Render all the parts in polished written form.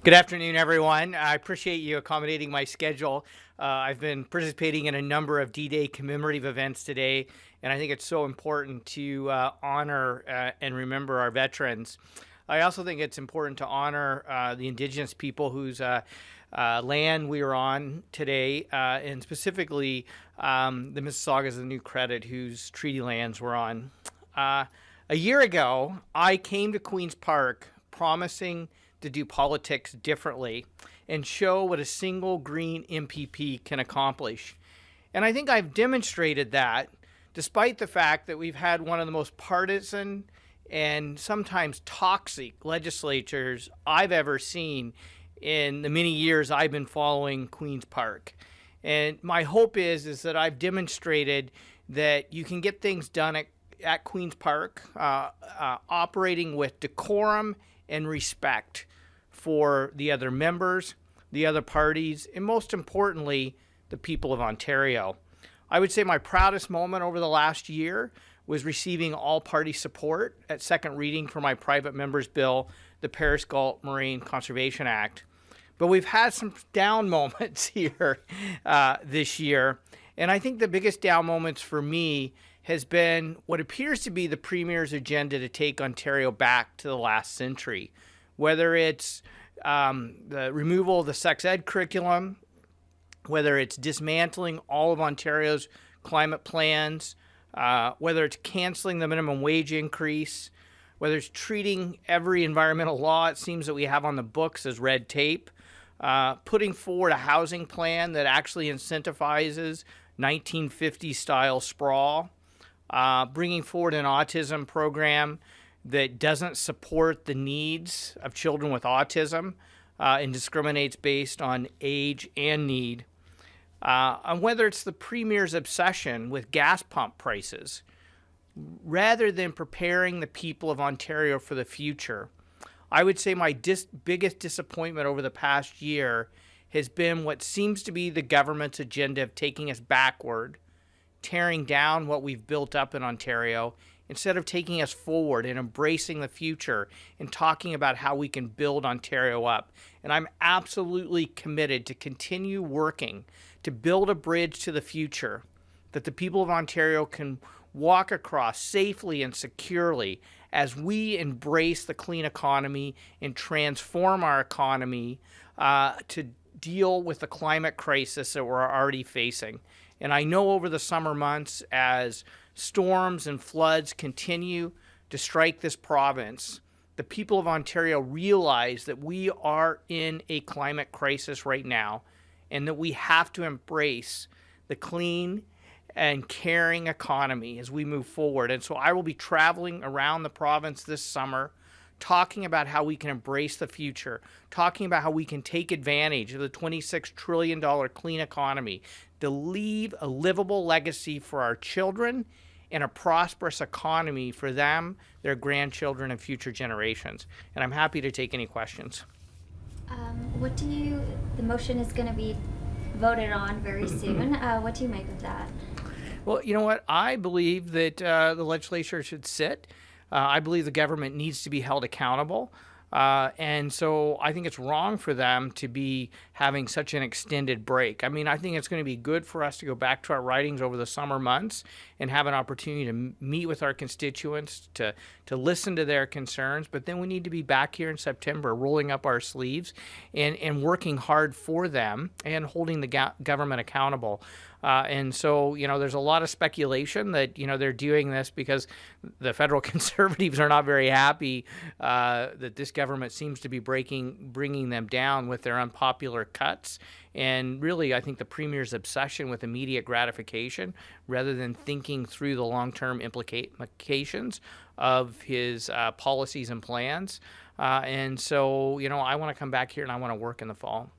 Good afternoon, everyone. I appreciate you accommodating my schedule. I've been participating in a number of D-Day commemorative events today, and I think it's so important to honor and remember our veterans. I also think it's important to honor the Indigenous people whose land we are on today, and specifically the Mississaugas of the New Credit, whose treaty lands we're on. A year ago, I came to Queen's Park promising to do politics differently and show what a single green MPP can accomplish. And I think I've demonstrated that, despite the fact that we've had one of the most partisan and sometimes toxic legislatures I've ever seen in the many years I've been following Queen's Park. And my hope is that I've demonstrated that you can get things done at Queen's Park, operating with decorum and respect for the other members, the other parties, and most importantly, the people of Ontario. I would say my proudest moment over the last year was receiving all-party support at second reading for my private member's bill, the Paris Gulf Moraine Conservation Act. But we've had some down moments here this year, and I think the biggest down moments for me has been what appears to be the Premier's agenda to take Ontario back to the last century, whether it's the removal of the sex ed curriculum, whether it's dismantling all of Ontario's climate plans, whether it's canceling the minimum wage increase, whether it's treating every environmental law it seems that we have on the books as red tape, putting forward a housing plan that actually incentivizes 1950s-style sprawl, bringing forward an autism program that doesn't support the needs of children with autism and discriminates based on age and need. And whether it's the Premier's obsession with gas pump prices, rather than preparing the people of Ontario for the future, I would say my biggest disappointment over the past year has been what seems to be the government's agenda of taking us backward, tearing down what we've built up in Ontario, instead of taking us forward and embracing the future and talking about how we can build Ontario up. And I'm absolutely committed to continue working to build a bridge to the future that the people of Ontario can walk across safely and securely as we embrace the clean economy and transform our economy to deal with the climate crisis that we're already facing. And I know over the summer months, as storms and floods continue to strike this province, the people of Ontario realize that we are in a climate crisis right now and that we have to embrace the clean and caring economy as we move forward. And so I will be traveling around the province this summer, talking about how we can embrace the future, talking about how we can take advantage of the $26 trillion clean economy to leave a livable legacy for our children and a prosperous economy for them, their grandchildren, and future generations. And I'm happy to take any questions. The motion is going to be voted on very soon. What do you make of that? Well, you know what? I believe that the legislature should sit. I believe the government needs to be held accountable. And so I think it's wrong for them to be having such an extended break. I mean, I think it's going to be good for us to go back to our writings over the summer months and have an opportunity to meet with our constituents, to listen to their concerns. But then we need to be back here in September, rolling up our sleeves and working hard for them and holding the government accountable. And so, there's a lot of speculation that, they're doing this because the federal conservatives are not very happy that this government seems to be bringing them down with their unpopular cuts. And really, I think the Premier's obsession with immediate gratification rather than thinking through the long-term implications of his policies and plans. And so, I want to come back here and I want to work in the fall.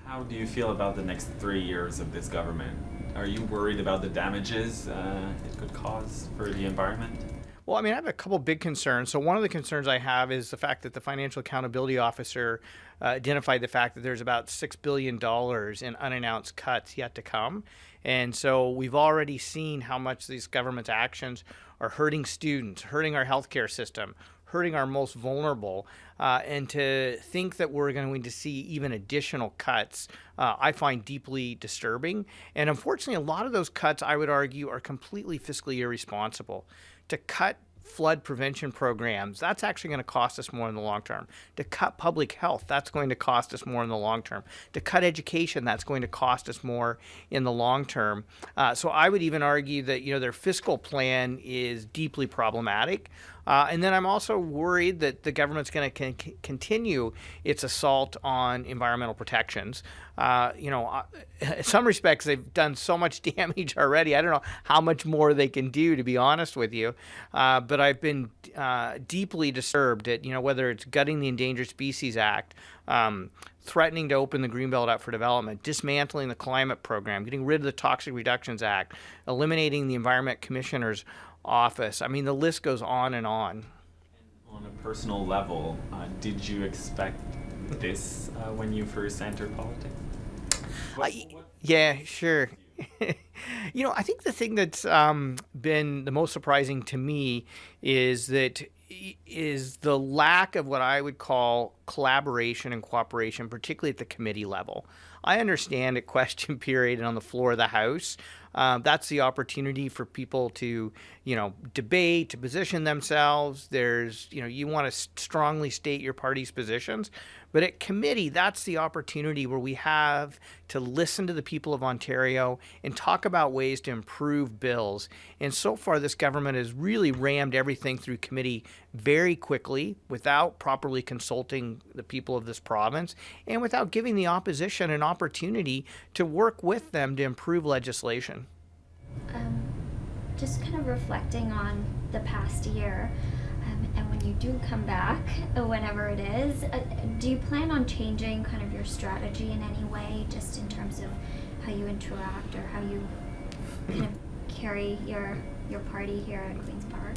How do you feel about the next 3 years of this government? Are you worried about the damages it could cause for the environment? Well, I mean, I have a couple big concerns. So one of the concerns I have is the fact that the Financial Accountability Officer identified the fact that there's about $6 billion in unannounced cuts yet to come. And so we've already seen how much these government's actions are hurting students, hurting our healthcare system, hurting our most vulnerable. And to think that we're going to see even additional cuts, I find deeply disturbing. And unfortunately, a lot of those cuts, I would argue, are completely fiscally irresponsible. To cut flood prevention programs, that's actually going to cost us more in the long term. To cut public health, that's going to cost us more in the long term. To cut education, that's going to cost us more in the long term. So I would even argue that their fiscal plan is deeply problematic. And then I'm also worried that the government's going to continue its assault on environmental protections. In some respects, they've done so much damage already. I don't know how much more they can do, to be honest with you. But I've been deeply disturbed at, whether it's gutting the Endangered Species Act, threatening to open the Greenbelt up for development, dismantling the climate program, getting rid of the Toxic Reductions Act, eliminating the Environment Commissioner's office. I mean, the list goes on and on. On a personal level, did you expect this when you first entered politics? Yeah, sure. I think the thing that's been the most surprising to me is the lack of what I would call collaboration and cooperation, particularly at the committee level. I understand at question period and on the floor of the House, that's the opportunity for people to, debate, to position themselves. There's, you want to strongly state your party's positions. But at committee, that's the opportunity where we have to listen to the people of Ontario and talk about ways to improve bills. And so far, this government has really rammed everything through committee very quickly without properly consulting the people of this province and without giving the opposition an opportunity to work with them to improve legislation. Just kind of reflecting on the past year, and when you do come back, whenever it is, do you plan on changing kind of your strategy in any way, just in terms of how you interact or how you kind of carry your party here at Queen's Park?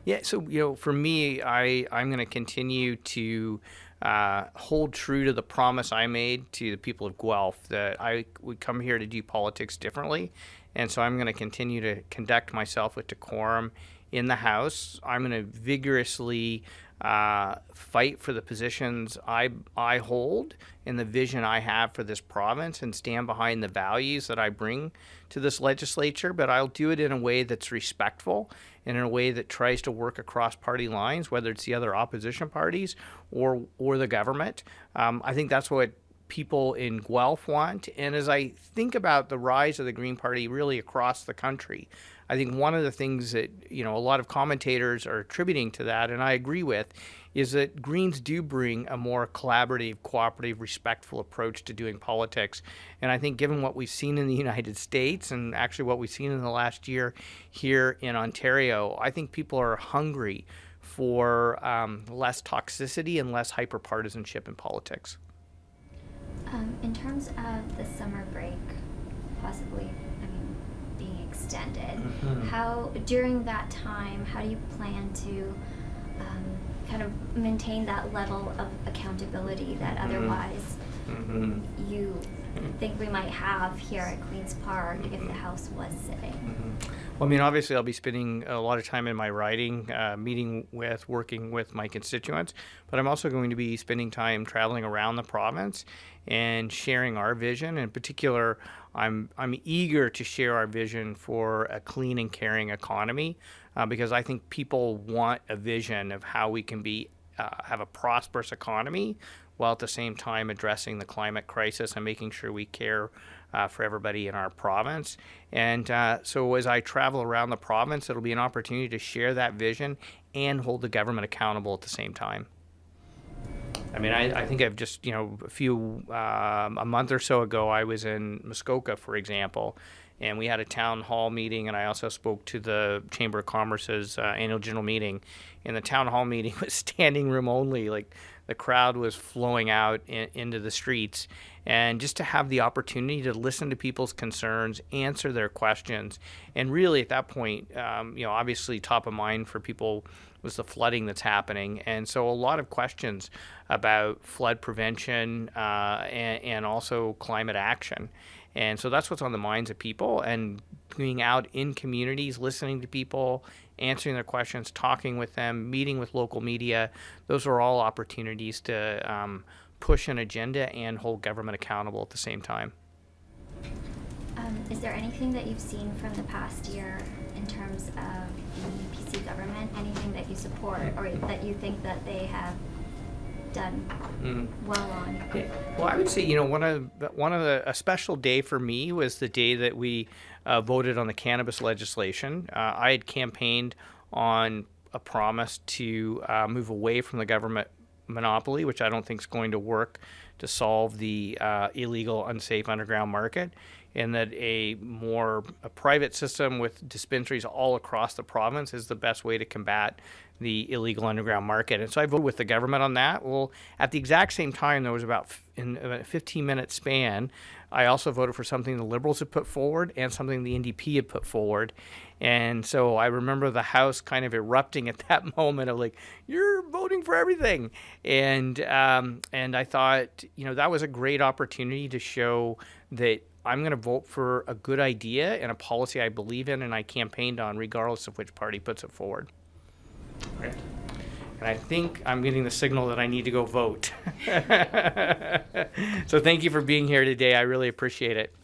Yeah, so for me, I'm going to continue to hold true to the promise I made to the people of Guelph that I would come here to do politics differently. And so I'm going to continue to conduct myself with decorum in the House. I'm going to vigorously fight for the positions I hold and the vision I have for this province and stand behind the values that I bring to this legislature, but I'll do it in a way that's respectful and in a way that tries to work across party lines, whether it's the other opposition parties or the government. I think that's what people in Guelph want. And as I think about the rise of the Green Party really across the country, I think one of the things that, a lot of commentators are attributing to that, and I agree with, is that Greens do bring a more collaborative, cooperative, respectful approach to doing politics. And I think given what we've seen in the United States and actually what we've seen in the last year here in Ontario, I think people are hungry for less toxicity and less hyper-partisanship in politics. In terms of the summer break, possibly, being extended, how during that time, how do you plan to kind of maintain that level of accountability that otherwise you think we might have here at Queen's Park if the House was sitting? Well, obviously I'll be spending a lot of time in my riding, working with my constituents, but I'm also going to be spending time traveling around the province and sharing our vision. In particular, I'm eager to share our vision for a clean and caring economy because I think people want a vision of how we can have a prosperous economy while at the same time addressing the climate crisis and making sure we care for everybody in our province. And so as I travel around the province, it'll be an opportunity to share that vision and hold the government accountable at the same time. I think I've just, a month or so ago, I was in Muskoka, for example, and we had a town hall meeting, and I also spoke to the Chamber of Commerce's annual general meeting. And the town hall meeting was standing room only, like the crowd was flowing out into the streets. And just to have the opportunity to listen to people's concerns, answer their questions, and really at that point, obviously top of mind for people was the flooding that's happening. And so a lot of questions about flood prevention and also climate action. And so that's what's on the minds of people, and being out in communities, listening to people, answering their questions, talking with them, meeting with local media. Those are all opportunities to push an agenda and hold government accountable at the same time. Is there anything that you've seen from the past year in terms of the PC government, anything that you support or that you think that they have done well on? Well, I would say, a special day for me was the day that we voted on the cannabis legislation. I had campaigned on a promise to move away from the government monopoly, which I don't think is going to work to solve the illegal, unsafe underground market, and that a private system with dispensaries all across the province is the best way to combat the illegal underground market. And so I voted with the government on that. Well, at the exact same time, there was in a 15-minute span, I also voted for something the Liberals had put forward and something the NDP had put forward. And so I remember the House kind of erupting at that moment of like, you're voting for everything. And I thought, that was a great opportunity to show that I'm going to vote for a good idea and a policy I believe in and I campaigned on, regardless of which party puts it forward. Right. And I think I'm getting the signal that I need to go vote. So thank you for being here today. I really appreciate it.